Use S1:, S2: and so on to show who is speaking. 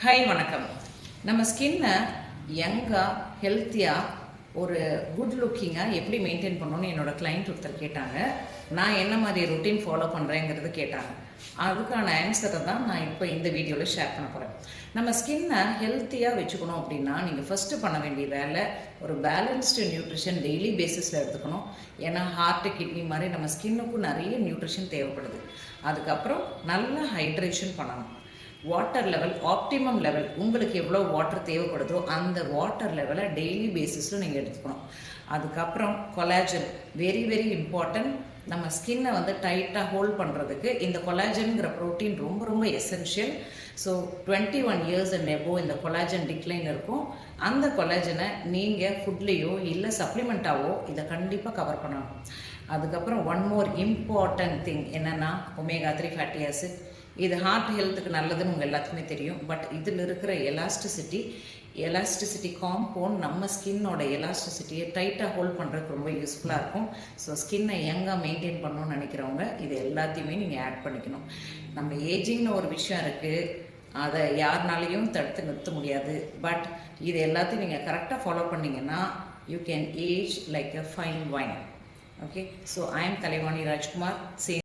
S1: Hi வணக்கம். நம்ம ஸ்கின்னை யங்காக ஹெல்த்தியாக ஒரு குட் லுக்கிங்காக எப்படி மெயின்டைன் பண்ணணும்னு என்னோடய கிளைண்ட் ஒருத்தர் கேட்டாங்க. நான் என்ன மாதிரி ரொட்டீன் ஃபாலோ பண்ணுறேங்கிறது கேட்டாங்க. அதுக்கான ஆன்சரை தான் நான் இப்போ இந்த வீடியோவில் ஷேர் பண்ண போகிறேன். நம்ம ஸ்கின்னை ஹெல்த்தியாக வச்சுக்கணும் அப்படின்னா நீங்கள் ஃபஸ்ட்டு பண்ண வேண்டிய வேலை ஒரு பேலன்ஸ்டு நியூட்ரிஷன் டெய்லி பேசிஸில் எடுத்துக்கணும். ஏன்னா ஹார்ட்டு கிட்னி மாதிரி நம்ம ஸ்கின்னுக்கும் நிறைய நியூட்ரிஷன் தேவைப்படுது. அதுக்கப்புறம் நல்ல ஹைட்ரேஷன் பண்ணணும். வாட்டர் லெவல் ஆப்டிமம் லெவல், உங்களுக்கு எவ்வளோ வாட்டர் தேவைப்படுதோ அந்த வாட்டர் லெவலை டெய்லி பேசிஸில் நீங்கள் எடுத்துக்கணும். அதுக்கப்புறம் கொலாஜன் வெரி வெரி இம்பார்ட்டன்ட். நம்ம ஸ்கின்னை டைட்டாக ஹோல்ட் பண்ணுறதுக்கு இந்த கொலாஜன்கிற ப்ரோட்டீன் ரொம்ப ரொம்ப essential. So 21 years and above இந்த கொலாஜன் டிக்ளைன் இருக்கும். அந்த கொலாஜனை நீங்கள் ஃபுட்லேயோ இல்லை சப்ளிமெண்ட்டாவோ இதை கண்டிப்பாக கவர் பண்ணணும். அதுக்கப்புறம் ஒன் மோர் இம்பார்ட்டன்ட் திங் என்னென்னா ஒமேகா 3 ஃபேட்டி ஆசிட். இது ஹார்ட் ஹெல்த்துக்கு நல்லதுன்னு உங்கள் எல்லாத்துக்குமே தெரியும். பட் இதில் இருக்கிற எலாஸ்டிசிட்டி காம்பவுண்ட் நம்ம ஸ்கின்னோட எலாஸ்டிசிட்டியை டைட்டாக ஹோல்ட் பண்ணுறதுக்கு ரொம்ப யூஸ்ஃபுல்லாக இருக்கும். ஸோ ஸ்கின்னை யங்காக மெயின்டைன் பண்ணணும்னு நினைக்கிறவங்க இது எல்லாத்தையுமே நீங்கள் ஆட் பண்ணிக்கணும். நம்ம ஏஜிங்னு ஒரு விஷயம் இருக்குது, அதை யாருனாலையும் தடுத்து நிறுத்த முடியாது. பட் இது எல்லாத்தையும் நீங்கள் கரெக்டாக ஃபாலோ பண்ணிங்கன்னா you can age like a fine wine. Okay, so I am Kalaivani Rajkumar.